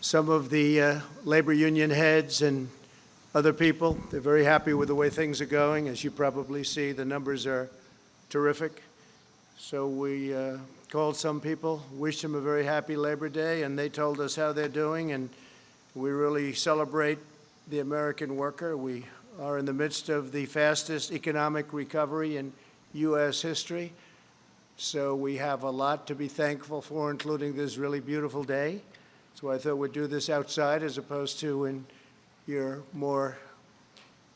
some of the labor union heads and other people. They're very happy with the way things are going. As you probably see, the numbers are terrific. So we called some people, wished them a very happy Labor Day, and they told us how they're doing, and we really celebrate the American worker. We are in the midst of the fastest economic recovery in U.S. history, so we have a lot to be thankful for, including this really beautiful day. So I thought we'd do this outside as opposed to in your more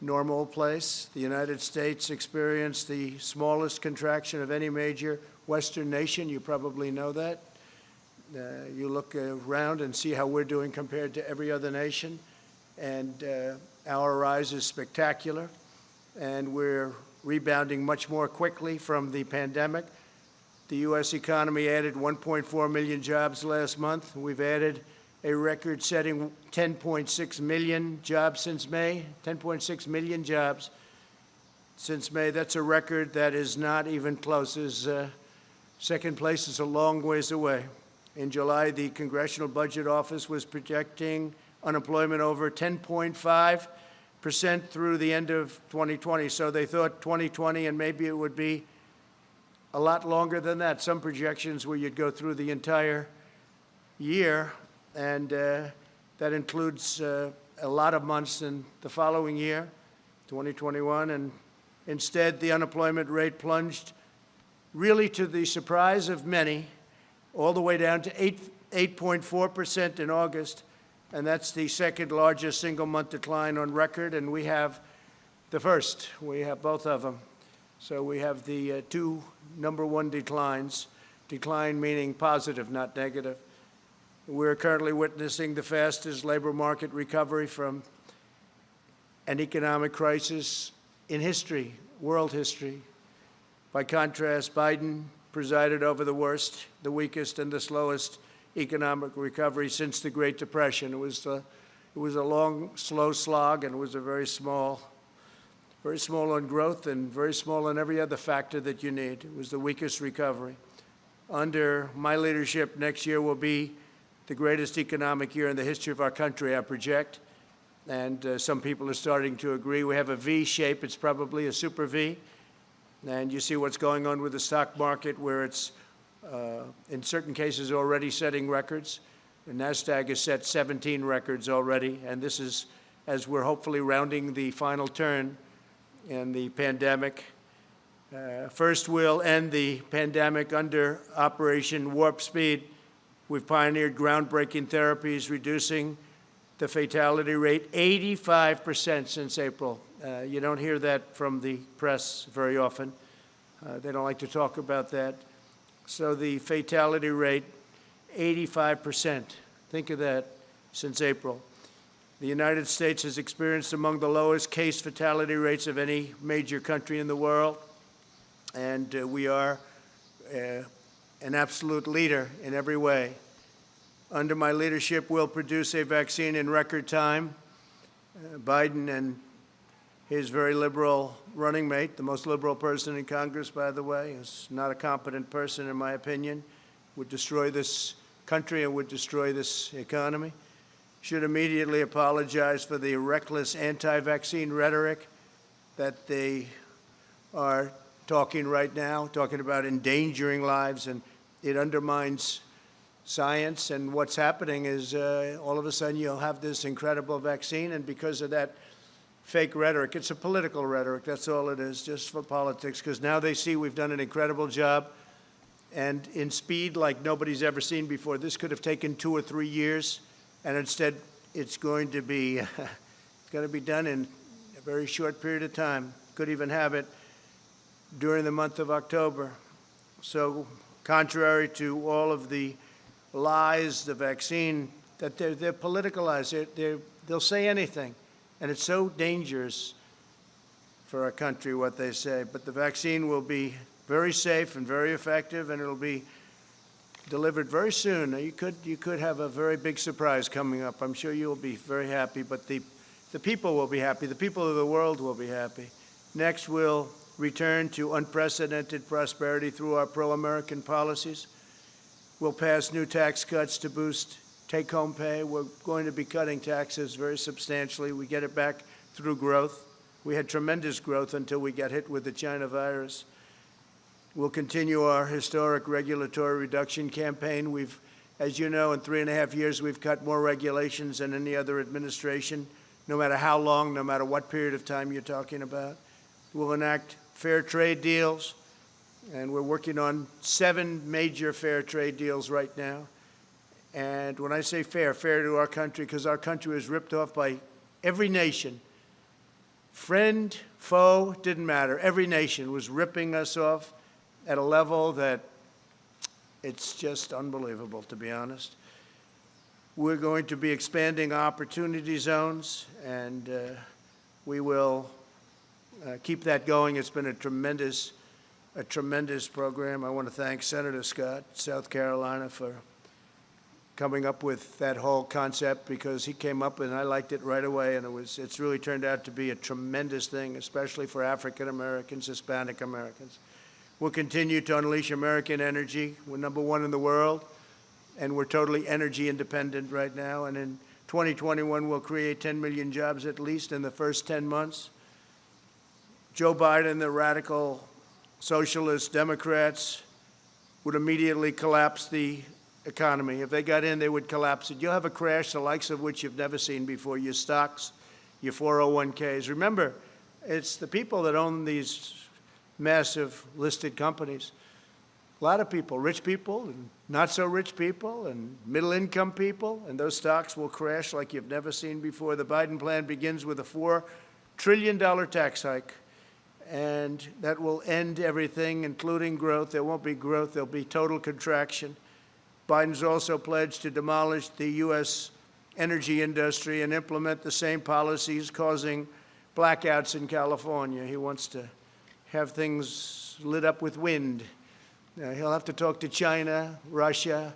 normal place. The United States experienced the smallest contraction of any major Western nation. You probably know that. You look around and see how we're doing compared to every other nation, and our rise is spectacular, and we're rebounding much more quickly from the pandemic. The U.S. economy added 1.4 million jobs last month. We've added a record-setting 10.6 million jobs since May, 10.6 million jobs since May. That's a record that is not even close. Second place is a long ways away. In July, the Congressional Budget Office was projecting unemployment over 10.5% through the end of 2020. So they thought 2020, and maybe it would be a lot longer than that. Some projections where you'd go through the entire year, and that includes a lot of months in the following year, 2021. And instead, the unemployment rate plunged, really to the surprise of many, all the way down to 8.4% in August, and that's the second largest single-month decline on record, and we have the first. We have both of them. So we have the two number one declines, decline meaning positive, not negative. We're currently witnessing the fastest labor market recovery from an economic crisis in history, world history. By contrast, Biden presided over the worst, the weakest, and the slowest economic recovery since the Great Depression. It was a long, slow slog, and it was a very small on growth and very small on every other factor that you need. It was the weakest recovery. Under my leadership, next year will be the greatest economic year in the history of our country, I project, and some people are starting to agree. We have a V shape. It's probably a super V. And you see what's going on with the stock market, where it's, in certain cases, already setting records. The NASDAQ has set 17 records already, and this is as we're hopefully rounding the final turn in the pandemic. First, we'll end the pandemic under Operation Warp Speed. We've pioneered groundbreaking therapies, reducing the fatality rate 85% since April. You don't hear that from the press very often. They don't like to talk about that. So the fatality rate, 85%. Think of that, since April. The United States has experienced among the lowest case fatality rates of any major country in the world, and we are an absolute leader in every way. Under my leadership, we'll produce a vaccine in record time. Biden and his very liberal running mate, the most liberal person in Congress, by the way, is not a competent person, in my opinion, would destroy this country and would destroy this economy, should immediately apologize for the reckless anti-vaccine rhetoric that they are talking right now, talking about endangering lives, and it undermines science. And what's happening is all of a sudden you'll have this incredible vaccine, and because of that fake rhetoric, it's a political rhetoric, that's all it is, just for politics, because now they see we've done an incredible job, and in speed like nobody's ever seen before. This could have taken 2 or 3 years, and instead it's going to be done in a very short period of time. Could even have it during the month of October. So contrary to all of the lies, the vaccine, that they're politicalized, they'll say anything, and it's so dangerous for our country what they say. But the vaccine will be very safe and very effective, and it'll be delivered very soon. You could have a very big surprise coming up. I'm sure you'll be very happy, but the people will be happy. The people of the world will be happy. Next, we'll return to unprecedented prosperity through our pro-American policies. We'll pass new tax cuts to boost take-home pay. We're going to be cutting taxes very substantially. We get it back through growth. We had tremendous growth until we got hit with the China virus. We'll continue our historic regulatory reduction campaign. We've, as you know, in 3.5 years, we've cut more regulations than any other administration, no matter how long, no matter what period of time you're talking about. We'll enact fair trade deals, and we're working on 7 major fair trade deals right now. And when I say fair, fair to our country, because our country was ripped off by every nation. Friend, foe, didn't matter. Every nation was ripping us off at a level that it's just unbelievable, to be honest. We're going to be expanding opportunity zones, and we will keep that going. It's been a tremendous program. I want to thank Senator Scott, South Carolina, for coming up with that whole concept, because he came up and I liked it right away, and it's really turned out to be a tremendous thing, especially for African Americans, Hispanic Americans. We'll continue to unleash American energy. We're #1 in the world, and we're totally energy independent right now. And in 2021, we'll create 10 million jobs at least in the first 10 months. Joe Biden, the radical socialist Democrats, would immediately collapse the economy. If they got in, they would collapse it. You'll have a crash the likes of which you've never seen before. Your stocks, your 401ks. Remember, it's the people that own these massive listed companies. A lot of people, rich people and not so rich people and middle income people, and those stocks will crash like you've never seen before. The Biden plan begins with a $4 trillion tax hike, and that will end everything, including growth. There won't be growth. There'll be total contraction. Biden's also pledged to demolish the U.S. energy industry and implement the same policies causing blackouts in California. He wants to have things lit up with wind. He'll have to talk to China, Russia,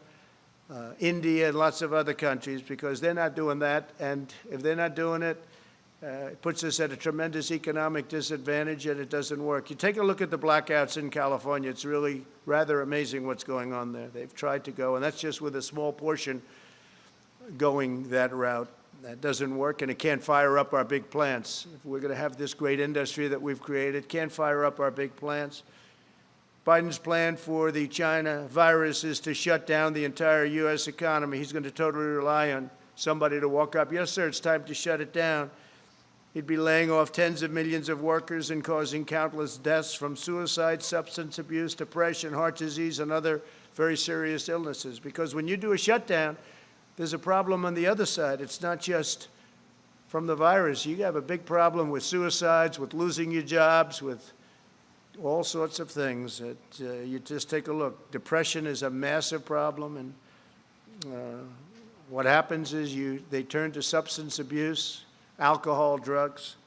India, and lots of other countries, because they're not doing that. And if they're not doing it, it puts us at a tremendous economic disadvantage, and it doesn't work. You take a look at the blackouts in California. It's really rather amazing what's going on there. They've tried to go, and that's just with a small portion going that route. That doesn't work, and it can't fire up our big plants. If we're going to have this great industry that we've created, can't fire up our big plants. Biden's plan for the China virus is to shut down the entire U.S. economy. He's going to totally rely on somebody to walk up, yes, sir, it's time to shut it down. He'd be laying off tens of millions of workers and causing countless deaths from suicide, substance abuse, depression, heart disease, and other very serious illnesses. Because when you do a shutdown, there's a problem on the other side. It's not just from the virus. You have a big problem with suicides, with losing your jobs, with all sorts of things. You just take a look. Depression is a massive problem, and what happens is they turn to substance abuse, alcohol, drugs.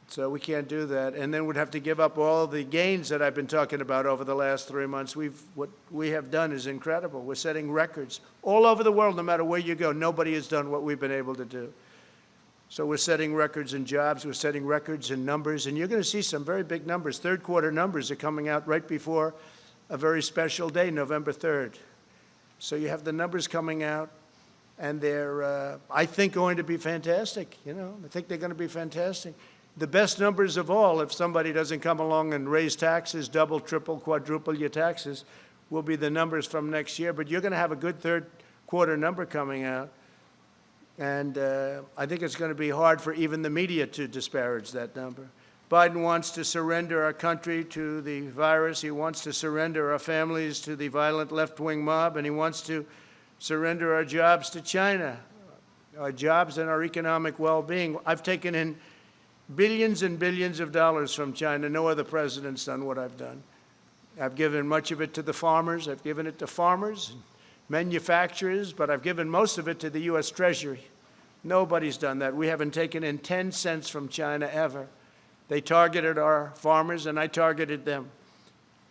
So we can't do that. And then we'd have to give up all the gains that I've been talking about over the last 3 months. What we have done is incredible. We're setting records all over the world. No matter where you go, nobody has done what we've been able to do. So we're setting records in jobs. We're setting records in numbers. And you're going to see some very big numbers. Third quarter numbers are coming out right before a very special day, November 3rd. So you have the numbers coming out, and they're, I think, going to be fantastic. I think they're going to be fantastic. The best numbers of all, if somebody doesn't come along and raise taxes, double, triple, quadruple your taxes, will be the numbers from next year. But you're going to have a good third quarter number coming out. And I think it's going to be hard for even the media to disparage that number. Biden wants to surrender our country to the virus. He wants to surrender our families to the violent left-wing mob. And he wants to surrender our jobs to China, our jobs and our economic well-being. I've taken in billions and billions of dollars from China. No other president's done what I've done. I've given much of it to the farmers. I've given it to farmers and manufacturers, but I've given most of it to the U.S. Treasury. Nobody's done that. We haven't taken in 10 cents from China ever. They targeted our farmers, and I targeted them.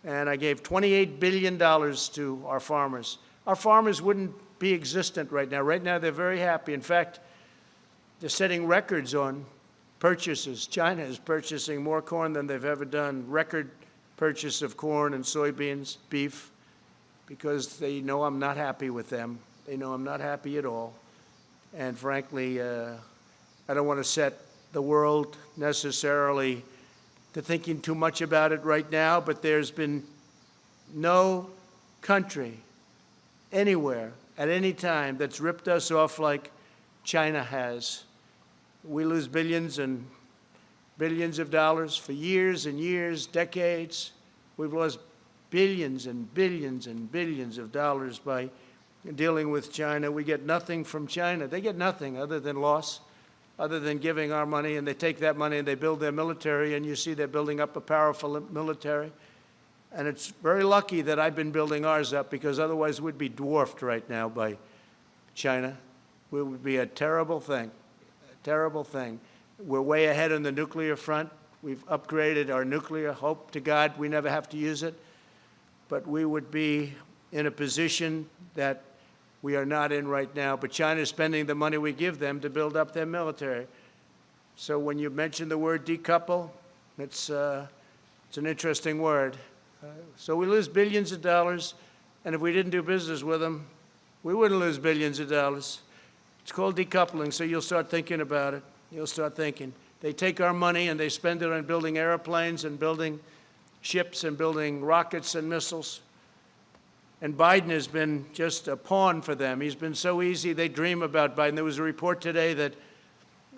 And I gave $28 billion to our farmers. Our farmers wouldn't be existent right now. Right now, they're very happy. In fact, they're setting records on purchases. China is purchasing more corn than they've ever done. Record purchase of corn and soybeans, beef, because they know I'm not happy with them. They know I'm not happy at all. And frankly, I don't want to set the world necessarily to thinking too much about it right now, but there's been no country anywhere at any time that's ripped us off like China has. We lose billions and billions of dollars for years and years, decades. We've lost billions and billions and billions of dollars by dealing with China. We get nothing from China. They get nothing other than loss, other than giving our money, and they take that money and they build their military, and you see they're building up a powerful military. And it's very lucky that I've been building ours up, because otherwise we'd be dwarfed right now by China. It would be a terrible thing, a terrible thing. We're way ahead on the nuclear front. We've upgraded our nuclear. Hope to God we never have to use it. But we would be in a position that we are not in right now. But China is spending the money we give them to build up their military. So when you mention the word decouple, it's an interesting word. So we lose billions of dollars, and if we didn't do business with them, we wouldn't lose billions of dollars. It's called decoupling, so you'll start thinking about it. You'll start thinking. They take our money and they spend it on building airplanes and building ships and building rockets and missiles. And Biden has been just a pawn for them. He's been so easy. They dream about Biden. There was a report today that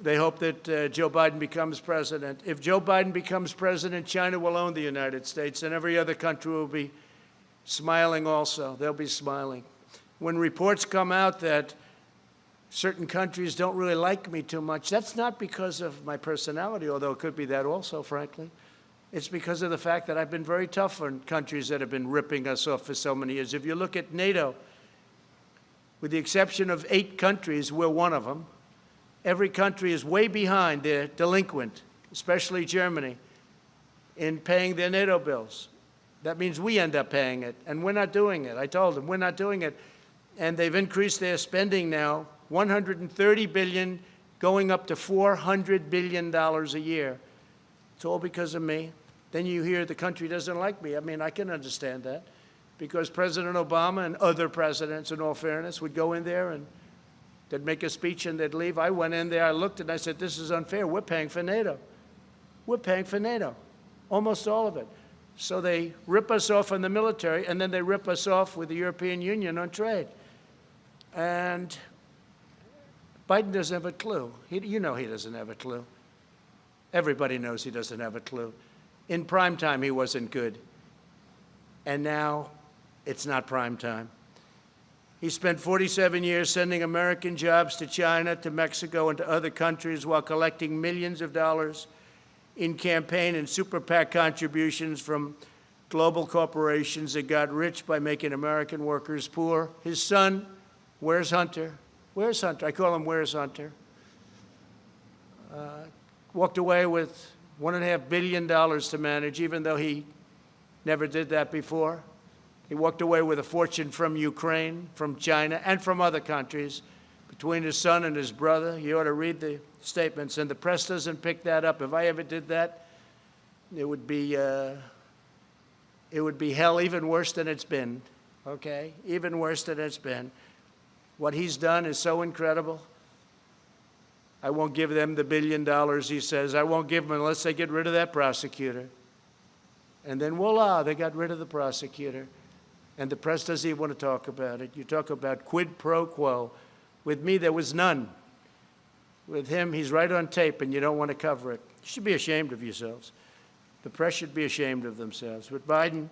they hope that Joe Biden becomes president. If Joe Biden becomes president, China will own the United States, and every other country will be smiling also. They'll be smiling. When reports come out that certain countries don't really like me too much, that's not because of my personality, although it could be that also, frankly. It's because of the fact that I've been very tough on countries that have been ripping us off for so many years. If you look at NATO, with the exception of 8 countries, we're one of them. Every country is way behind. They're delinquent, especially Germany, in paying their NATO bills. That means we end up paying it, and we're not doing it. I told them, we're not doing it. And they've increased their spending now, $130 billion, going up to $400 billion a year. It's all because of me. Then you hear the country doesn't like me. I mean, I can understand that, because President Obama and other presidents, in all fairness, would go in there and they'd make a speech and they'd leave. I went in there, I looked, and I said, this is unfair. We're paying for NATO. We're paying for NATO, almost all of it. So they rip us off on the military, and then they rip us off with the European Union on trade. And Biden doesn't have a clue. You know he doesn't have a clue. Everybody knows he doesn't have a clue. In prime time, he wasn't good. And now it's not prime time. He spent 47 years sending American jobs to China, to Mexico, and to other countries while collecting millions of dollars in campaign and super PAC contributions from global corporations that got rich by making American workers poor. His son, where's Hunter? Where's Hunter? I call him Where's Hunter. Walked away with $1.5 billion to manage, even though he never did that before. He walked away with a fortune from Ukraine, from China, and from other countries. Between his son and his brother, you ought to read the statements, and the press doesn't pick that up. If I ever did that, it would be hell, even worse than it's been, okay? Even worse than it's been. What he's done is so incredible. I won't give them the $1 billion, he says. I won't give them unless they get rid of that prosecutor. And then voila, they got rid of the prosecutor. And the press doesn't even want to talk about it. You talk about quid pro quo. With me, there was none. With him, he's right on tape, and you don't want to cover it. You should be ashamed of yourselves. The press should be ashamed of themselves. But Biden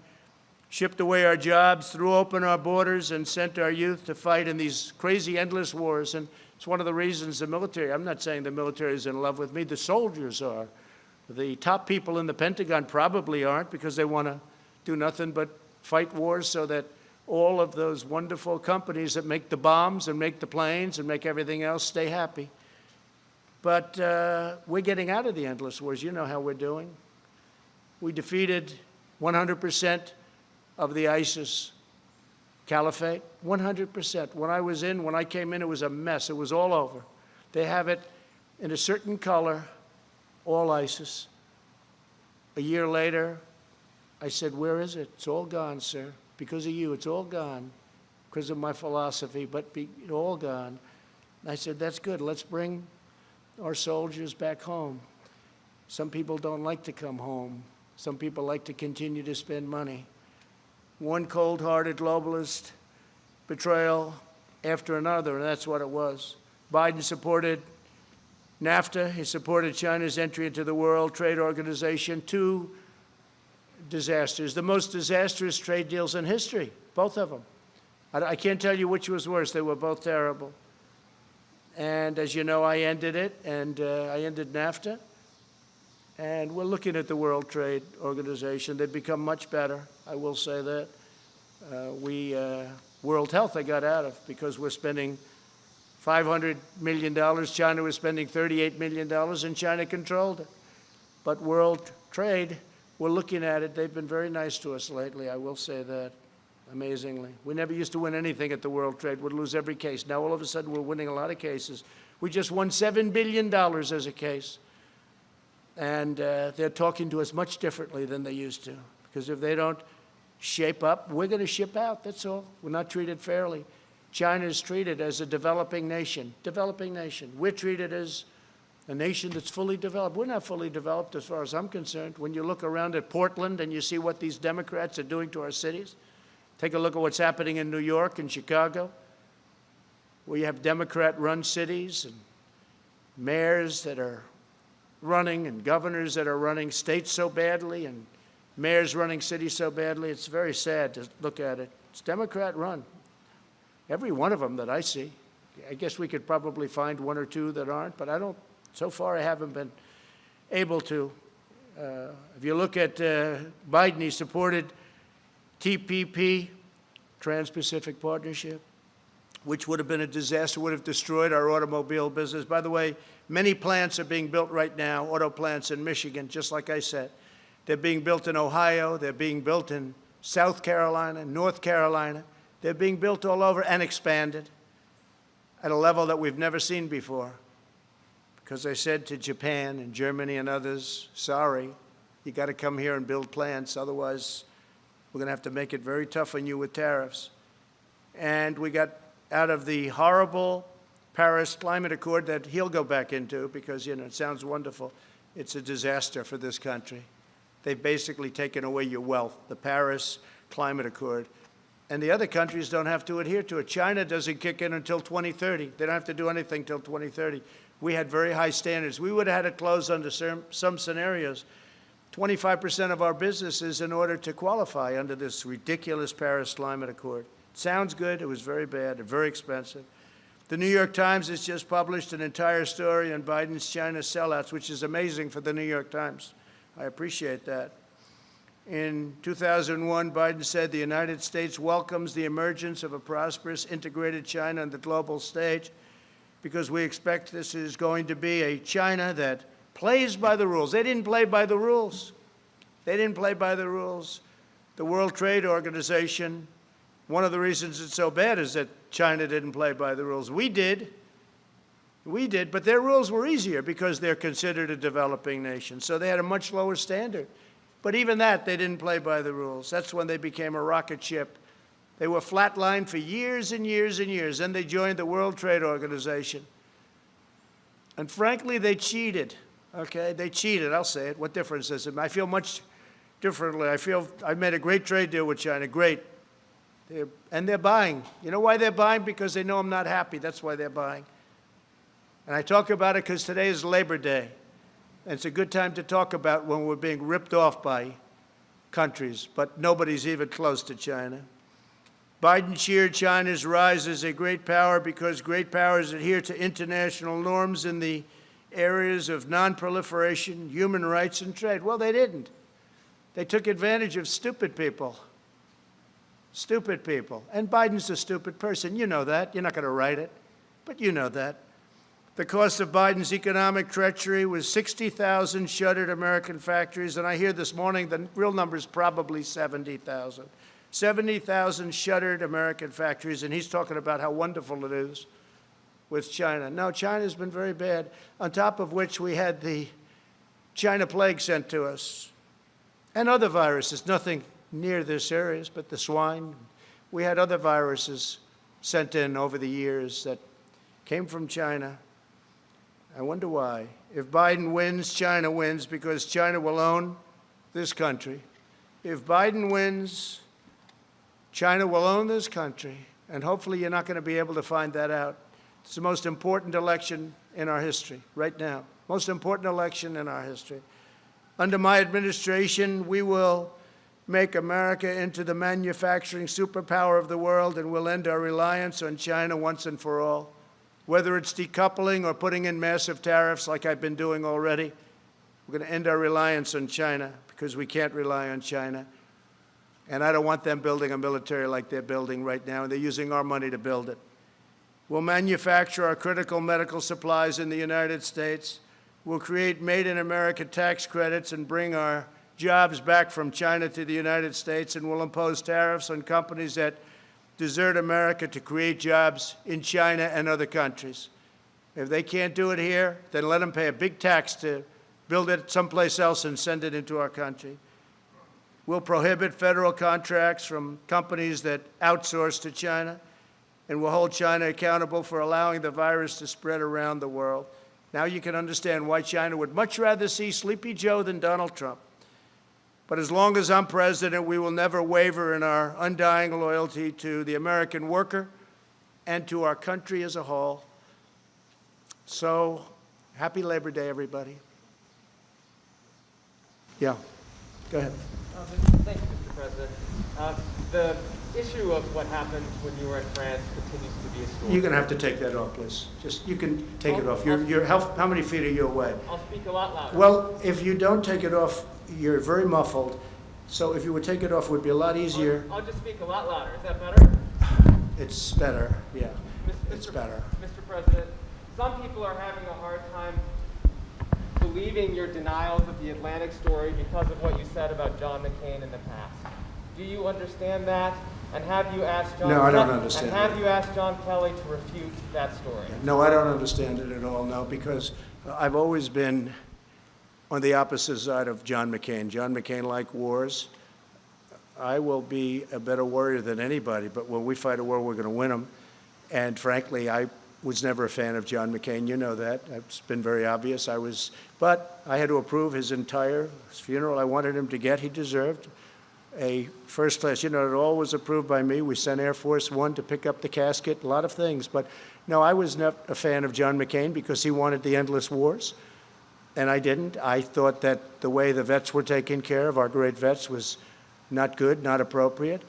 shipped away our jobs, threw open our borders, and sent our youth to fight in these crazy, endless wars. And it's one of the reasons the military, I'm not saying the military is in love with me, the soldiers are. The top people in the Pentagon probably aren't, because they want to do nothing but fight wars so that all of those wonderful companies that make the bombs and make the planes and make everything else stay happy. But we're getting out of the endless wars. You know how we're doing. We defeated 100% of the ISIS caliphate, 100%. When I came in, it was a mess. It was all over. They have it in a certain color, all ISIS. A year later, I said, where is it? It's all gone, sir. Because of you, it's all gone. because of my philosophy, but all gone. I said, that's good. Let's bring our soldiers back home. Some people don't like to come home. Some people like to continue to spend money. One cold-hearted globalist betrayal after another, and that's what it was. Biden supported NAFTA. He supported China's entry into the World Trade Organization. Two disasters, the most disastrous trade deals in history, both of them. I can't tell you which was worse. They were both terrible. And as you know, I ended it, and I ended NAFTA. And we're looking at the World Trade Organization. They've become much better, I will say that. World Health I got out of because we're spending $500 million. China was spending $38 million, and China controlled it. But World Trade, we're looking at it. They've been very nice to us lately, I will say that, amazingly. We never used to win anything at the World Trade. We'd lose every case. Now all of a sudden we're winning a lot of cases. We just won $7 billion as a case. And they're talking to us much differently than they used to. Because if they don't shape up, we're going to ship out, that's all. We're not treated fairly. China is treated as a developing nation. Developing nation. We're treated as a nation that's fully developed. We're not fully developed as far as I'm concerned. When you look around at Portland and you see what these Democrats are doing to our cities, take a look at what's happening in New York and Chicago, where you have Democrat-run cities and mayors that are running and governors that are running states so badly and mayors running cities so badly. It's very sad to look at it. It's Democrat-run. Every one of them that I see. I guess we could probably find one or two that aren't, but so far I haven't been able to. If you look at Biden, he supported TPP, Trans-Pacific Partnership, which would have been a disaster, would have destroyed our automobile business. By the way, many plants are being built right now, auto plants in Michigan, just like I said. They're being built in Ohio. They're being built in South Carolina, North Carolina. They're being built all over and expanded at a level that we've never seen before. Because I said to Japan and Germany and others, sorry, you got to come here and build plants, otherwise we're going to have to make it very tough on you with tariffs. And we got out of the horrible Paris Climate Accord that he'll go back into because, it sounds wonderful. It's a disaster for this country. They've basically taken away your wealth, the Paris Climate Accord. And the other countries don't have to adhere to it. China doesn't kick in until 2030. They don't have to do anything until 2030. We had very high standards. We would have had to close under some scenarios 25% of our businesses in order to qualify under this ridiculous Paris Climate Accord. It sounds good. It was very bad and very expensive. The New York Times has just published an entire story on Biden's China sellouts, which is amazing for the New York Times. I appreciate that. In 2001, Biden said the United States welcomes the emergence of a prosperous, integrated China on the global stage because we expect this is going to be a China that plays by the rules. They didn't play by the rules. They didn't play by the rules. The World Trade Organization, one of the reasons it's so bad is that China didn't play by the rules. We did. We did, but their rules were easier because they're considered a developing nation. So they had a much lower standard. But even that, they didn't play by the rules. That's when they became a rocket ship. They were flatlined for years and years and years. Then they joined the World Trade Organization. And frankly, they cheated. Okay, they cheated, I'll say it. What difference does it make? I feel much differently. I made a great trade deal with China, great. And they're buying. You know why they're buying? Because they know I'm not happy. That's why they're buying. And I talk about it because today is Labor Day. And it's a good time to talk about when we're being ripped off by countries, but nobody's even close to China. Biden cheered China's rise as a great power because great powers adhere to international norms in the areas of non-proliferation, human rights, and trade. Well, they didn't. They took advantage of stupid people. Stupid people. And Biden's a stupid person. You know that. You're not going to write it, but you know that. The cost of Biden's economic treachery was 60,000 shuttered American factories, and I hear this morning the real number is probably 70,000. 70,000 shuttered American factories, and he's talking about how wonderful it is with China. No, China's been very bad, on top of which we had the China plague sent to us, and other viruses, nothing near this serious, but the swine. We had other viruses sent in over the years that came from China. I wonder why. If Biden wins, China wins because China will own this country. If Biden wins, China will own this country. And hopefully you're not going to be able to find that out. It's the most important election in our history right now. Most important election in our history. Under my administration, we will make America into the manufacturing superpower of the world, and we'll end our reliance on China once and for all. Whether it's decoupling or putting in massive tariffs like I've been doing already, we're going to end our reliance on China because we can't rely on China. And I don't want them building a military like they're building right now, and they're using our money to build it. We'll manufacture our critical medical supplies in the United States. We'll create Made in America tax credits and bring our jobs back from China to the United States, and we'll impose tariffs on companies that desert America to create jobs in China and other countries. If they can't do it here, then let them pay a big tax to build it someplace else and send it into our country. We'll prohibit federal contracts from companies that outsource to China, and we'll hold China accountable for allowing the virus to spread around the world. Now you can understand why China would much rather see Sleepy Joe than Donald Trump. But as long as I'm president, we will never waver in our undying loyalty to the American worker and to our country as a whole. So, happy Labor Day, everybody. Yeah, go ahead. Thank you, Mr. President. The issue of what happened when you were in France continues to be a story. You're going to have to take that off, please. Just, you can take it off. How many feet are you away? I'll speak a lot louder. Well, if you don't take it off, you're very muffled. So if you would take it off, it would be a lot easier. I'll just speak a lot louder. Is that better? It's better, yeah. It's better. Mr. President, some people are having a hard time believing your denials of the Atlantic story because of what you said about John McCain in the past. Do you understand that? And have you asked John? No, I don't understand And have that. you asked John Kelly to refute that story? No, I don't understand it at all, no, because I've always been on the opposite side of John McCain. John McCain liked wars. I will be a better warrior than anybody, but when we fight a war, we're going to win them. And frankly, I was never a fan of John McCain. You know that. It's been very obvious. But I had to approve his entire funeral. I wanted him to get. He deserved a first class. You know, it all was approved by me. We sent Air Force One to pick up the casket, a lot of things. But no, I was not a fan of John McCain because he wanted the endless wars. And I didn't. I thought that the way the vets were taken care of, our great vets, was not good, not appropriate.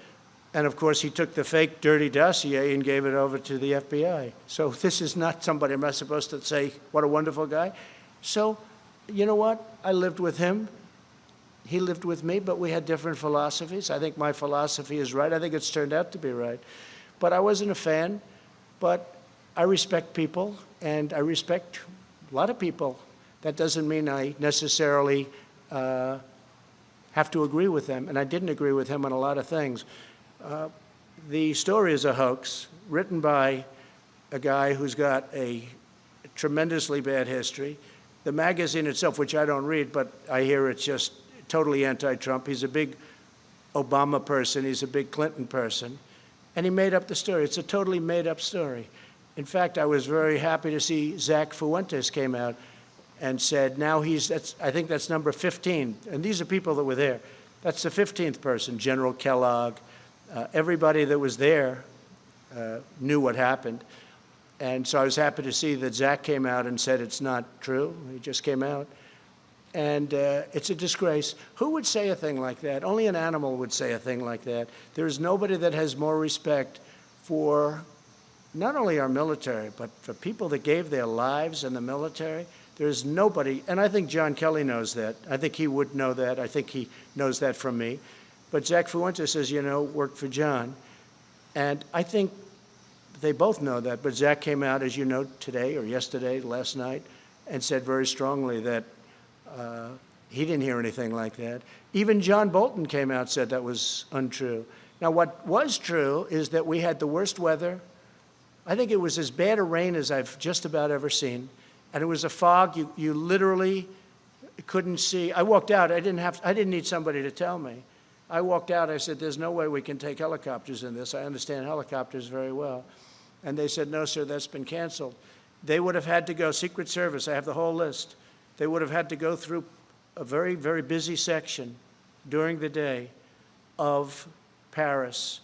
And of course, he took the fake dirty dossier and gave it over to the FBI. So this is not somebody, am I supposed to say, what a wonderful guy? So, you know what? I lived with him. He lived with me, but we had different philosophies. I think my philosophy is right. I think it's turned out to be right. But I wasn't a fan. But I respect people, and I respect a lot of people. That doesn't mean I necessarily have to agree with them. And I didn't agree with him on a lot of things. The story is a hoax written by a guy who's got a tremendously bad history. The magazine itself, which I don't read, but I hear it's just totally anti-Trump. He's a big Obama person. He's a big Clinton person. And he made up the story. It's a totally made-up story. In fact, I was very happy to see Zach Fuentes came out and said, now I think that's number 15. And these are people that were there. That's the 15th person, General Kellogg. Everybody that was there knew what happened. And so I was happy to see that Zach came out and said it's not true. He just came out. And it's a disgrace. Who would say a thing like that? Only an animal would say a thing like that. There is nobody that has more respect for not only our military, but for people that gave their lives in the military. There's nobody, and I think John Kelly knows that. I think he would know that. I think he knows that from me. But Zach Fuentes says, worked for John. And I think they both know that. But Zach came out, as you know, today or yesterday, last night, and said very strongly that he didn't hear anything like that. Even John Bolton came out and said that was untrue. Now, what was true is that we had the worst weather. I think it was as bad a rain as I've just about ever seen. And it was a fog. You literally couldn't see. I walked out. I didn't need somebody to tell me. I walked out, I said, there's no way we can take helicopters in this. I understand helicopters very well. And they said, no, sir, that's been canceled. They would have had to go, Secret Service, I have the whole list. They would have had to go through a very, very busy section during the day of Paris.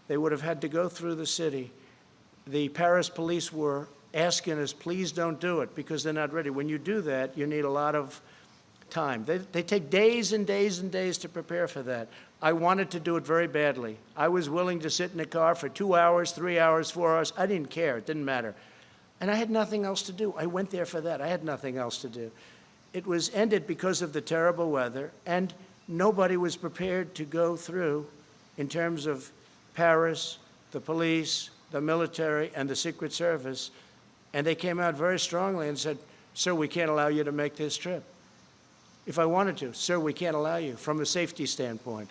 They would have had to go through the city. The Paris police were asking us, please don't do it, because they're not ready. When you do that, you need a lot of time. They take days and days and days to prepare for that. I wanted to do it very badly. I was willing to sit in a car for 2 hours, 3 hours, 4 hours. I didn't care. It didn't matter. And I had nothing else to do. I went there for that. I had nothing else to do. It was ended because of the terrible weather, and nobody was prepared to go through, in terms of Paris, the police, the military, and the Secret Service, and they came out very strongly and said, sir, we can't allow you to make this trip. If I wanted to, sir, we can't allow you from a safety standpoint.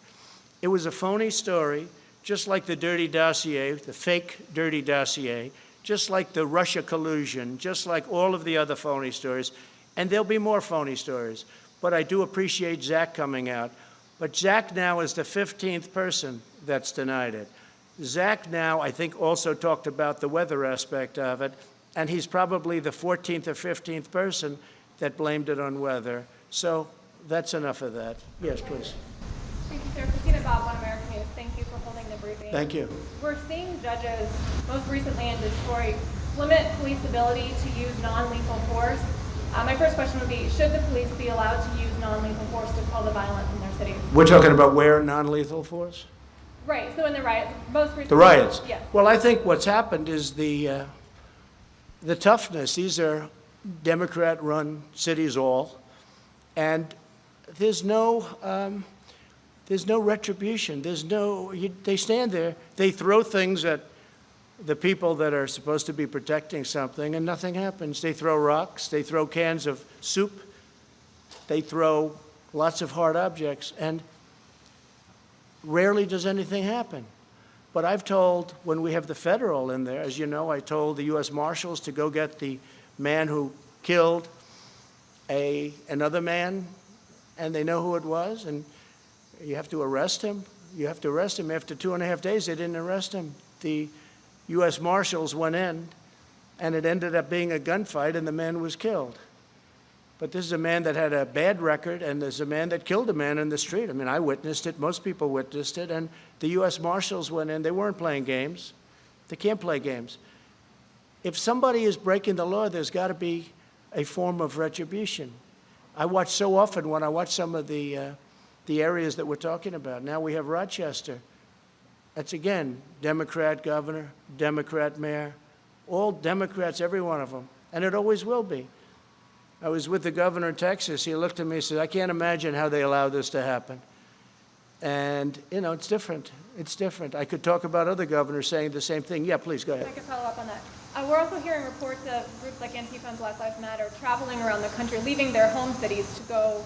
It was a phony story, just like the dirty dossier, the fake dirty dossier, just like the Russia collusion, just like all of the other phony stories. And there'll be more phony stories. But I do appreciate Zach coming out. But Zach now is the 15th person that's denied it. Zach now, I think, also talked about the weather aspect of it, and he's probably the 14th or 15th person that blamed it on weather. So that's enough of that. Yes, please. Thank you, sir. Christina Bob, One American News. Thank you for holding the briefing. Thank you. We're seeing judges, most recently in Detroit, limit police ability to use non-lethal force. My first question would be, should the police be allowed to use non-lethal force to quell the violence in their cities? We're talking about where non-lethal force? Right, so in the riots, most recently. The riots? Yes. Well, I think what's happened is the toughness. These are Democrat-run cities all, and there's no retribution. They stand there, they throw things at the people that are supposed to be protecting something, and nothing happens. They throw rocks, they throw cans of soup, they throw lots of hard objects, and rarely does anything happen. But I've told, when we have the federal in there, as you know, I told the U.S. Marshals to go get the man who killed another man, and they know who it was, and you have to arrest him. You have to arrest him. After 2.5 days, they didn't arrest him. The U.S. Marshals went in, and it ended up being a gunfight, and the man was killed. But this is a man that had a bad record, and there's a man that killed a man in the street. I mean, I witnessed it. Most people witnessed it. And the U.S. Marshals went in. They weren't playing games. They can't play games. If somebody is breaking the law, there's got to be a form of retribution. I watch so often when I watch some of the areas that we're talking about. Now we have Rochester. That's, again, Democrat governor, Democrat mayor, all Democrats, every one of them. And it always will be. I was with the governor of Texas. He looked at me and said, I can't imagine how they allow this to happen. And, you know, it's different. It's different. I could talk about other governors saying the same thing. Yeah, please, go ahead. I could follow up on that. We're also hearing reports of groups like Antifa and Black Lives Matter traveling around the country, leaving their home cities to go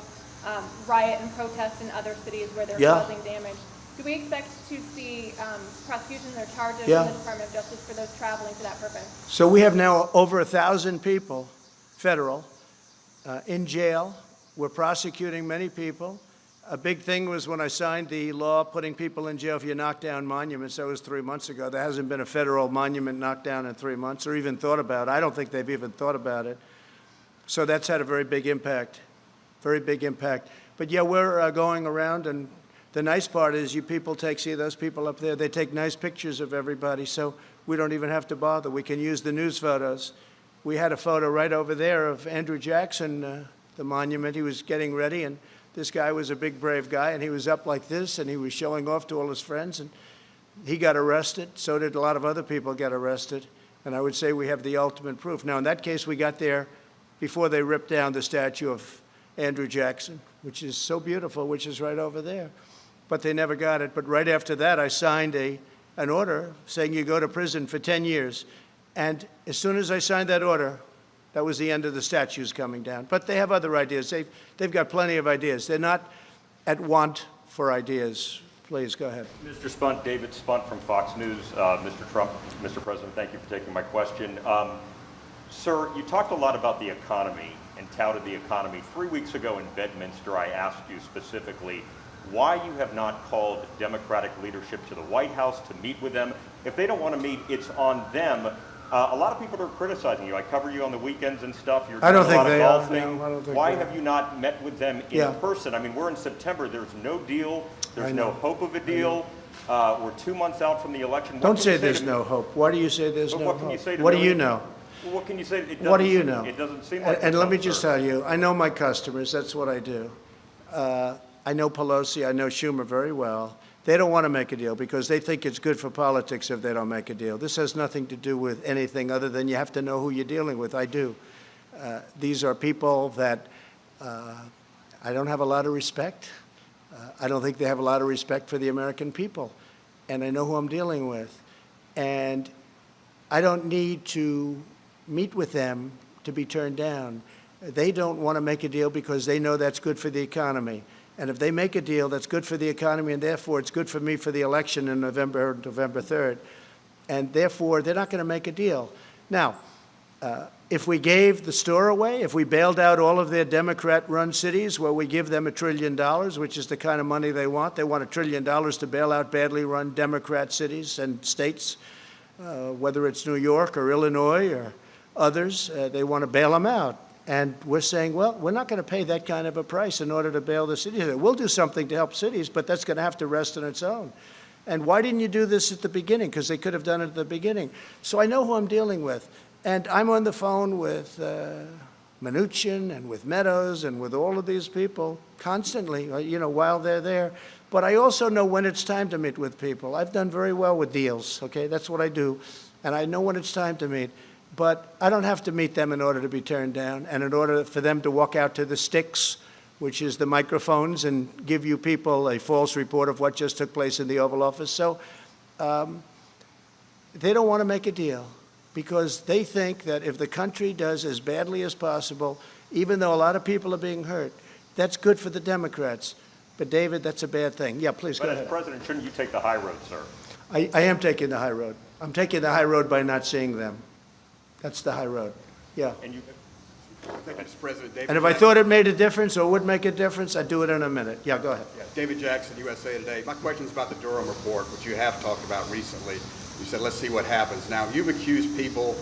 riot and protest in other cities where they're causing damage. Do we expect to see prosecutions or charges in the Department of Justice for those traveling for that purpose? So we have now over 1,000 people, federal, in jail. We're prosecuting many people. A big thing was when I signed the law putting people in jail if you knock down monuments. That was 3 months ago. There hasn't been a federal monument knocked down in 3 months or even thought about. I don't think they've even thought about it. So that's had a very big impact, very big impact. But yeah, we're going around, and the nice part is you people see those people up there, they take nice pictures of everybody, so we don't even have to bother. We can use the news photos. We had a photo right over there of Andrew Jackson, the monument. He was getting ready, and this guy was a big, brave guy, and he was up like this, and he was showing off to all his friends, and he got arrested. So did a lot of other people get arrested, and I would say we have the ultimate proof. Now, in that case, we got there before they ripped down the statue of Andrew Jackson, which is so beautiful, which is right over there. But they never got it. But right after that, I signed an order saying you go to prison for 10 years. And as soon as I signed that order, that was the end of the statues coming down. But they have other ideas. They've got plenty of ideas. They're not at want for ideas. Please, go ahead. Mr. Spunt, David Spunt from Fox News. Mr. Trump, Mr. President, thank you for taking my question. Sir, you talked a lot about the economy and touted the economy. 3 weeks ago in Bedminster, I asked you specifically, why you have not called Democratic leadership to the White House to meet with them. If they don't want to meet, it's on them. A lot of people are criticizing you. I cover you on the weekends and stuff. You're I don't doing a think lot of they are. golfing. No, I don't think Why they are. have you not met with them in Yeah. person? I mean, we're in September. There's no deal. I There's know. no hope of a deal. We're 2 months out from the election. What Don't can say you there's to no hope. Why do you say there's But no what can you hope? say to What do you millions- know? Well, what can you say? It What do doesn't you seem- know? It doesn't seem And like and it's let me not, just sir. tell you, I know my customers, that's what I do. I know Pelosi, I know Schumer very well. They don't want to make a deal because they think it's good for politics if they don't make a deal. This has nothing to do with anything other than you have to know who you're dealing with. I do. These are people that I don't have a lot of respect. I don't think they have a lot of respect for the American people. And I know who I'm dealing with. And I don't need to meet with them to be turned down. They don't want to make a deal because they know that's good for the economy. And if they make a deal that's good for the economy, and therefore it's good for me for the election in November 3rd, and therefore they're not going to make a deal. Now, if we gave the store away, if we bailed out all of their Democrat-run cities where we give them $1 trillion, which is the kind of money they want $1 trillion to bail out badly run Democrat cities and states, whether it's New York or Illinois or others, they want to bail them out. And we're saying, well, we're not going to pay that kind of a price in order to bail the cities out. We'll do something to help cities, but that's going to have to rest on its own. And why didn't you do this at the beginning? Because they could have done it at the beginning. So I know who I'm dealing with. And I'm on the phone with Mnuchin and with Meadows and with all of these people constantly, while they're there. But I also know when it's time to meet with people. I've done very well with deals, okay? That's what I do. And I know when it's time to meet. But I don't have to meet them in order to be turned down and in order for them to walk out to the sticks, which is the microphones, and give you people a false report of what just took place in the Oval Office. So they don't want to make a deal because they think that if the country does as badly as possible, even though a lot of people are being hurt, that's good for the Democrats. But, David, that's a bad thing. Yeah, please, go But as ahead. president, shouldn't you take the high road, sir? I am taking the high road. I'm taking the high road by not seeing them. That's the high road. Yeah. And you, Thank you, Mr. President. David And if I Jackson. thought it made a difference or would make a difference, I'd do it in a minute. Yeah, go ahead. Yeah, David Jackson, USA Today. My question is about the Durham report, which you have talked about recently. You said, let's see what happens. Now, you've accused people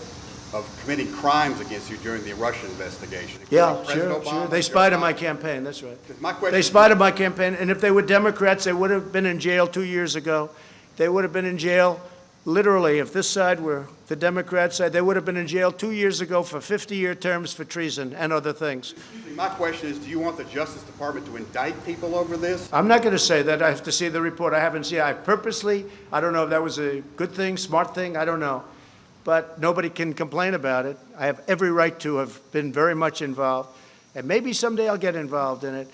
of committing crimes against you during the Russian investigation. Yeah, including President sure. Obama, They Joe spied on my Biden. campaign, that's right. My question They is- spied on my campaign, and if they were Democrats, they would have been in jail 2 years ago. They would have been in jail, literally, if this side were the Democrat side, they would have been in jail 2 years ago for 50-year terms for treason and other things. My question is, do you want the Justice Department to indict people over this? I'm not going to say that. I have to see the report. I haven't seen it. I don't know if that was a good thing, smart thing, I don't know. But nobody can complain about it. I have every right to have been very much involved, and maybe someday I'll get involved in it.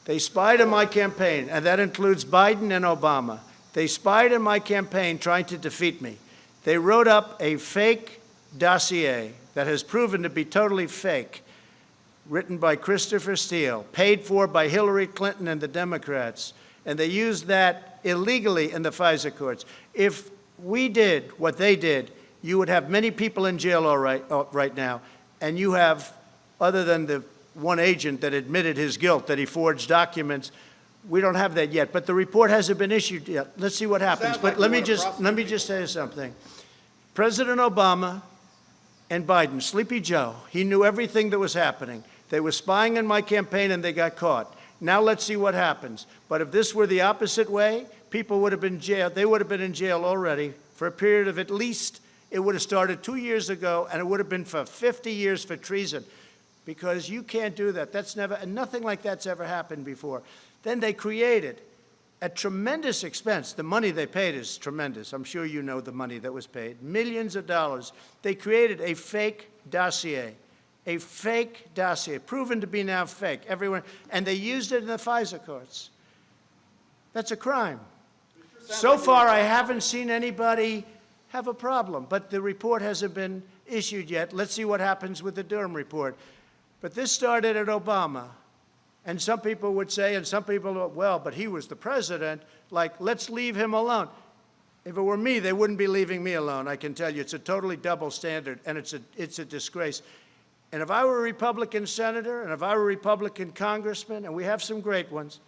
They spied on my campaign, and that includes Biden and Obama. They spied on my campaign trying to defeat me. They wrote up a fake dossier that has proven to be totally fake, written by Christopher Steele, paid for by Hillary Clinton and the Democrats, and they used that illegally in the FISA courts. If we did what they did, you would have many people in jail right now, and you have, other than the one agent that admitted his guilt, that he forged documents, we don't have that yet. But the report hasn't been issued yet. Let's see what happens. Sounds like But let you me wanna just prosecute tell you something. President Obama and Biden, Sleepy Joe, he knew everything that was happening. They were spying on my campaign and they got caught. Now let's see what happens. But if this were the opposite way, people would have been jailed. They would have been in jail already for a period of at least, it would have started 2 years ago, and it would have been for 50 years for treason. Because you can't do that. That's never, and nothing like that's ever happened before. Then they created, at tremendous expense, the money they paid is tremendous. I'm sure you know the money that was paid, millions of dollars. They created a fake dossier, proven to be now fake, everyone, and they used it in the FISA courts. That's a crime. So far, I haven't seen anybody have a problem, but the report hasn't been issued yet. Let's see what happens with the Durham report. But this started at Obama. And some people would say, and some people, well, but he was the president, like, let's leave him alone. If it were me, they wouldn't be leaving me alone, I can tell you. It's a totally double standard, and it's a disgrace. And if I were a Republican senator, and if I were a Republican congressman, and we have some great ones,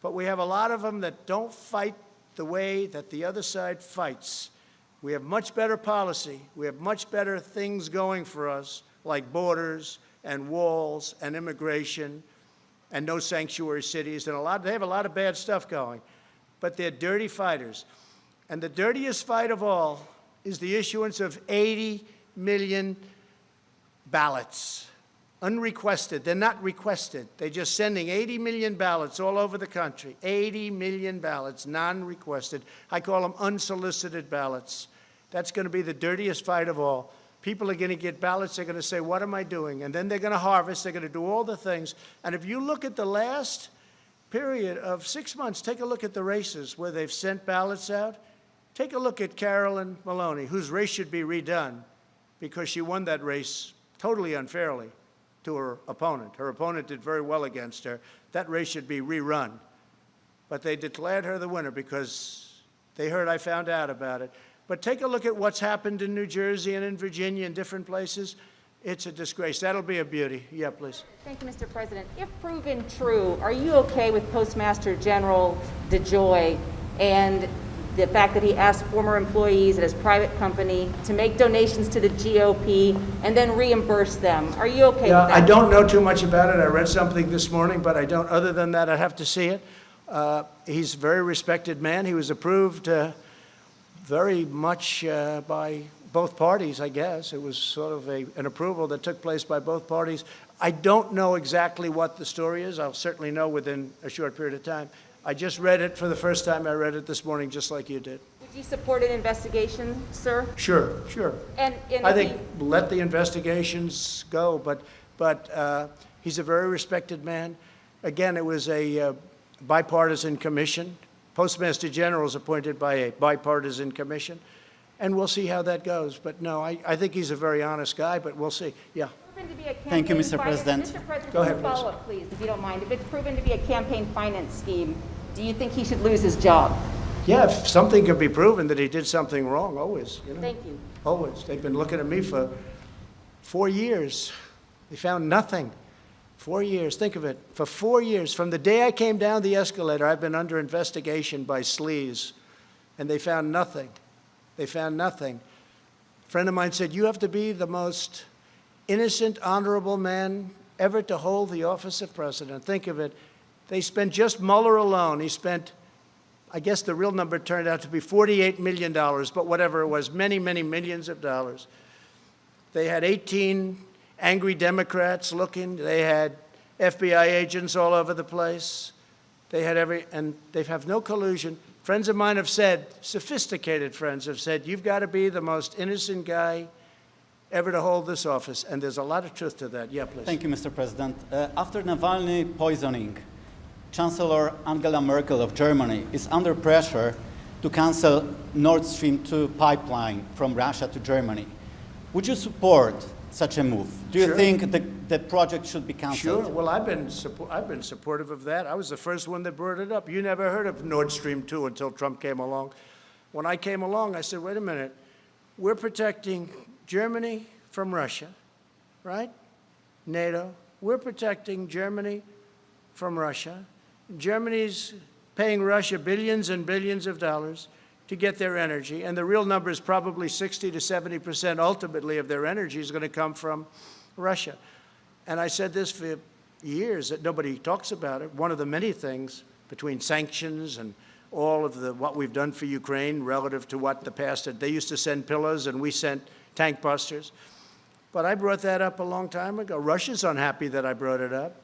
but we have a lot of them that don't fight the way that the other side fights. We have much better policy. We have much better things going for us, like borders and walls and immigration and no sanctuary cities, and they have a lot of bad stuff going. But they're dirty fighters. And the dirtiest fight of all is the issuance of 80 million ballots, unrequested. They're not requested. They're just sending 80 million ballots all over the country. 80 million ballots, non-requested. I call them unsolicited ballots. That's going to be the dirtiest fight of all. People are going to get ballots. They're going to say, what am I doing? And then they're going to harvest. They're going to do all the things. And if you look at the last period of 6 months, take a look at the races where they've sent ballots out. Take a look at Carolyn Maloney, whose race should be redone because she won that race totally unfairly to her opponent. Her opponent did very well against her. That race should be rerun. But they declared her the winner because they heard I found out about it. But take a look at what's happened in New Jersey and in Virginia and different places. It's a disgrace. That'll be a beauty. Yeah, please. Thank you, Mr. President. If proven true, are you okay with Postmaster General DeJoy and the fact that he asked former employees at his private company to make donations to the GOP and then reimburse them? Are you okay with that? I don't know too much about it. I read something this morning, but I don't. Other than that, I'd have to see it. He's a very respected man. He was approved very much by both parties, I guess. It was sort of an approval that took place by both parties. I don't know exactly what the story is. I'll certainly know within a short period of time. I just read it for the first time. I read it this morning, just like you did. Would you support an investigation, sir? Sure. And I think let the investigations go, but he's a very respected man. Again, it was a bipartisan commission. Postmaster General is appointed by a bipartisan commission, and we'll see how that goes. But no, I think he's a very honest guy, but we'll see. Yeah. Thank you, Mr. President. Mr. President, Go ahead, please. follow up, please, if you don't mind. If it's proven to be a campaign finance scheme, do you think he should lose his job? Yeah, if something could be proven that he did something wrong, always, you know. Thank you. Always. They've been looking at me for 4 years. They found nothing. 4 years. Think of it. For 4 years, from the day I came down the escalator, I've been under investigation by sleaze, and they found nothing. They found nothing. A friend of mine said, you have to be the most innocent, honorable man ever to hold the office of president. Think of it. They spent just Mueller alone. He spent, I guess the real number turned out to be $48 million, but whatever it was, many, many millions of dollars. They had 18 angry Democrats looking. They had FBI agents all over the place. They had and they have no collusion. Friends of mine have said, sophisticated friends have said, you've got to be the most innocent guy ever to hold this office. And there's a lot of truth to that. Yeah, please. Thank you, Mr. President. After Navalny poisoning, Chancellor Angela Merkel of Germany is under pressure to cancel Nord Stream 2 pipeline from Russia to Germany. Would you support such a move? Do you Sure. think the project should be canceled? Sure. Well, I've been supportive of that. I was the first one that brought it up. You never heard of Nord Stream 2 until Trump came along. When I came along, I said, wait a minute. We're protecting Germany from Russia, right? NATO. We're protecting Germany from Russia. Germany's paying Russia billions and billions of dollars to get their energy, and the real number is probably 60 to 70% ultimately of their energy is going to come from Russia. And I said this for years, that nobody talks about it. One of the many things between sanctions and all of what we've done for Ukraine relative to what the past had. They used to send pillars and we sent tank busters. But I brought that up a long time ago. Russia's unhappy that I brought it up.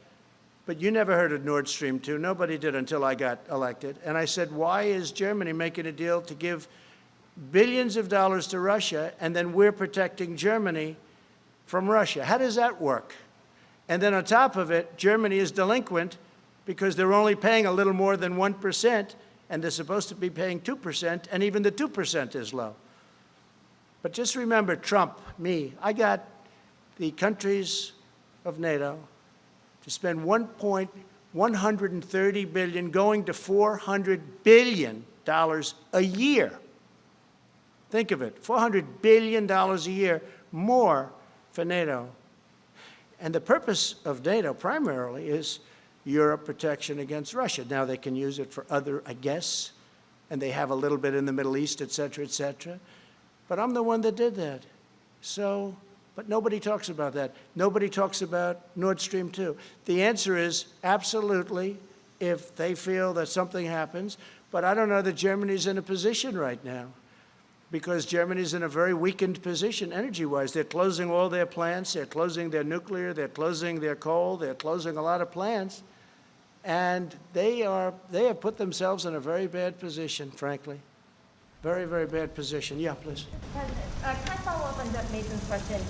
But you never heard of Nord Stream 2. Nobody did until I got elected. And I said, why is Germany making a deal to give billions of dollars to Russia, and then we're protecting Germany from Russia? How does that work? And then on top of it, Germany is delinquent because they're only paying a little more than 1%, and they're supposed to be paying 2%, and even the 2% is low. But just remember, Trump, me, I got the countries of NATO to spend $130 billion going to $400 billion a year. Think of it, $400 billion a year more for NATO. And the purpose of NATO primarily is Europe protection against Russia. Now they can use it for other, I guess, and they have a little bit in the Middle East, et cetera, et cetera. But I'm the one that did that. So, but nobody talks about that. Nobody talks about Nord Stream 2. The answer is absolutely, if they feel that something happens. But I don't know that Germany's in a position right now, because Germany's in a very weakened position energy-wise. They're closing all their plants. They're closing their nuclear. They're closing their coal. They're closing a lot of plants. And they have put themselves in a very bad position, frankly. Very, very bad position. Yeah, please. President, can I follow up on Doug Mason's question?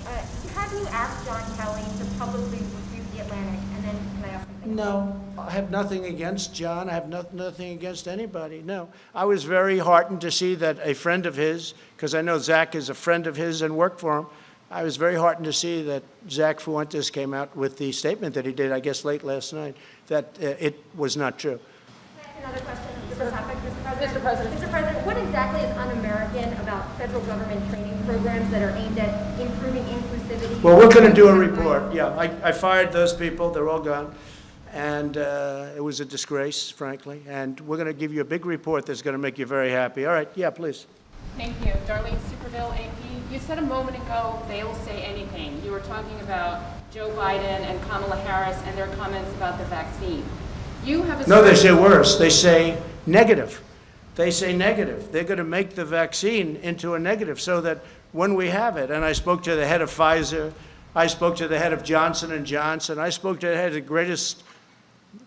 Have you asked John Kelly to publicly refute the Atlantic? And then can I ask something? No, I have nothing against John. I have nothing against anybody, no. I was very heartened to see that a friend of his, because I know Zach is a friend of his and worked for him, I was very heartened to see that Zach Fuentes came out with the statement that he did, I guess, late last night, that it was not true. Another question on this topic, Mr. President. Mr. President, what exactly is un-American about federal government training programs that are aimed at improving inclusivity? Well, we're going to do a report. Yeah, I fired those people. They're all gone. And it was a disgrace, frankly. And we're going to give you a big report that's going to make you very happy. All right. Yeah, please. Thank you. Darlene Superville, AP. You said a moment ago, they'll say anything. You were talking about Joe Biden and Kamala Harris and their comments about the vaccine. You have a No, they say worse. They say negative. They say negative. They're going to make the vaccine into a negative so that when we have it, and I spoke to the head of Pfizer, I spoke to the head of Johnson & Johnson, I spoke to the head of the greatest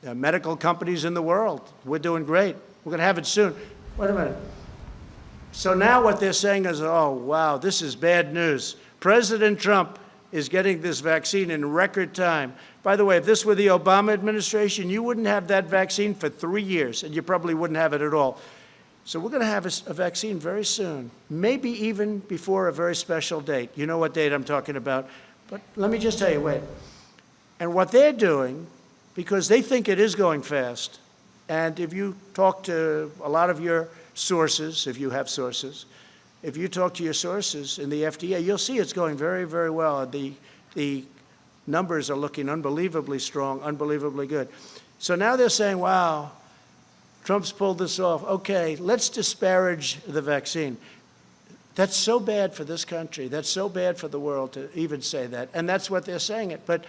medical companies in the world. We're doing great. We're going to have it soon. Wait a minute. So now what they're saying is, oh, wow, this is bad news. President Trump is getting this vaccine in record time. By the way, if this were the Obama administration, you wouldn't have that vaccine for 3 years, and you probably wouldn't have it at all. So we're going to have a vaccine very soon, maybe even before a very special date. You know what date I'm talking about. But let me just tell you, wait. And what they're doing, because they think it is going fast, and if you talk to a lot of your sources, if you have sources, if you talk to your sources in the FDA, you'll see it's going very, very well. The numbers are looking unbelievably strong, unbelievably good. So now they're saying, wow, Trump's pulled this off. Okay, let's disparage the vaccine. That's so bad for this country. That's so bad for the world to even say that. And that's what they're saying it. But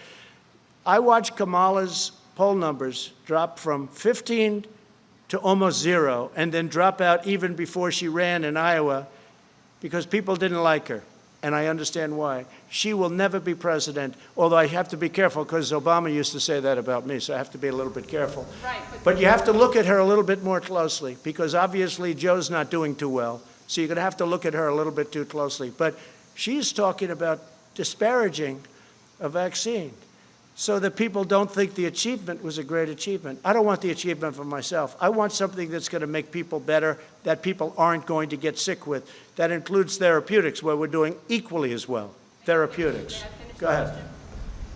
I watched Kamala's poll numbers drop from 15 to almost 0, and then drop out even before she ran in Iowa because people didn't like her. And I understand why. She will never be president, although I have to be careful because Obama used to say that about me, so I have to be a little bit careful. Right, but you have to look at her a little bit more closely because obviously Joe's not doing too well. So you're going to have to look at her a little bit too closely. But she's talking about disparaging a vaccine so that people don't think the achievement was a great achievement. I don't want the achievement for myself. I want something that's going to make people better, that people aren't going to get sick with. That includes therapeutics, where we're doing equally as well. Therapeutics. Go ahead.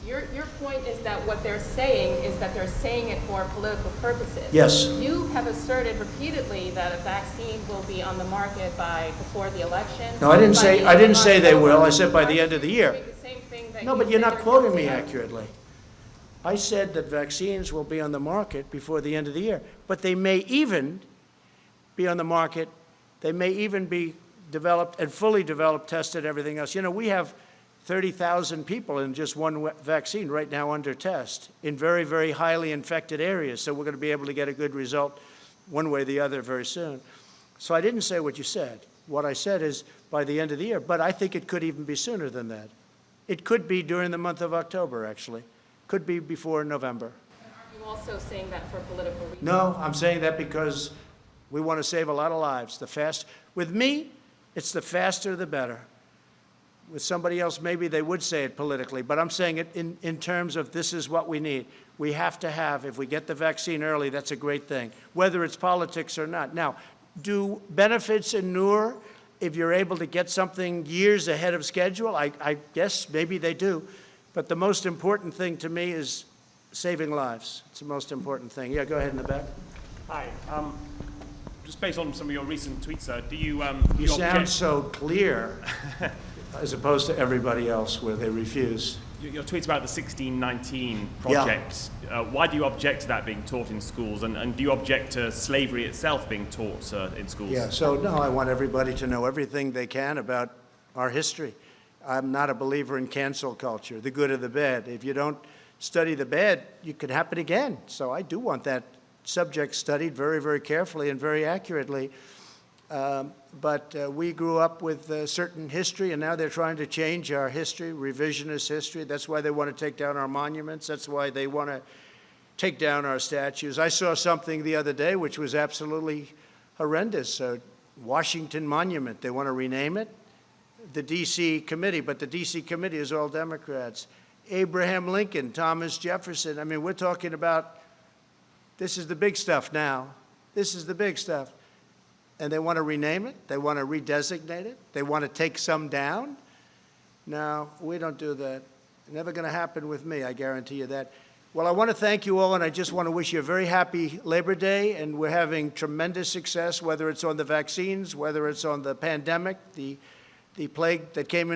Your point is that what they're saying is that they're saying it for political purposes. Yes. You have asserted repeatedly that a vaccine will be on the market before the election. No, I didn't say they will. I said by the end of the year. The same thing that No, you but you're say not they're quoting me guilty of. accurately. I said that vaccines will be on the market before the end of the year, but they may even be on the market. They may even be developed and fully developed, tested, everything else. You know, we have 30,000 people in just one vaccine right now under test in very, very highly infected areas. So we're going to be able to get a good result one way or the other very soon. So I didn't say what you said. What I said is by the end of the year, but I think it could even be sooner than that. It could be during the month of October, actually. Could be before November. Are you also saying that for political reasons? No, I'm saying that because we want to save a lot of lives. With me, it's the faster the better. With somebody else, maybe they would say it politically, but I'm saying it in terms of this is what we need. We have to have, if we get the vaccine early, that's a great thing, whether it's politics or not. Now, do benefits inure if you're able to get something years ahead of schedule? I guess maybe they do. But the most important thing to me is saving lives. It's the most important thing. Yeah, go ahead in the back. Hi. Just based on some of your recent tweets, sir, do you... You sound so clear, as opposed to everybody else where they refuse. your tweets about the 1619 project, why do you object to that being taught in schools? And do you object to slavery itself being taught in schools? Yeah, so no, I want everybody to know everything they can about our history. I'm not a believer in cancel culture, the good or the bad. If you don't study the bad, it could happen again. So I do want that subject studied very, very carefully and very accurately. But we grew up with a certain history, and now they're trying to change our history, revisionist history. That's why they want to take down our monuments. That's why they want to take down our statues. I saw something the other day which was absolutely horrendous. Washington Monument, they want to rename it. The D.C. committee, but the D.C. committee is all Democrats. Abraham Lincoln, Thomas Jefferson. I mean, we're talking about, this is the big stuff now. This is the big stuff. And they want to rename it. They want to redesignate it. They want to take some down. No, we don't do that. Never going to happen with me, I guarantee you that. Well, I want to thank you all, and I just want to wish you a very happy Labor Day, and we're having tremendous success, whether it's on the vaccines, whether it's on the pandemic, the plague that came in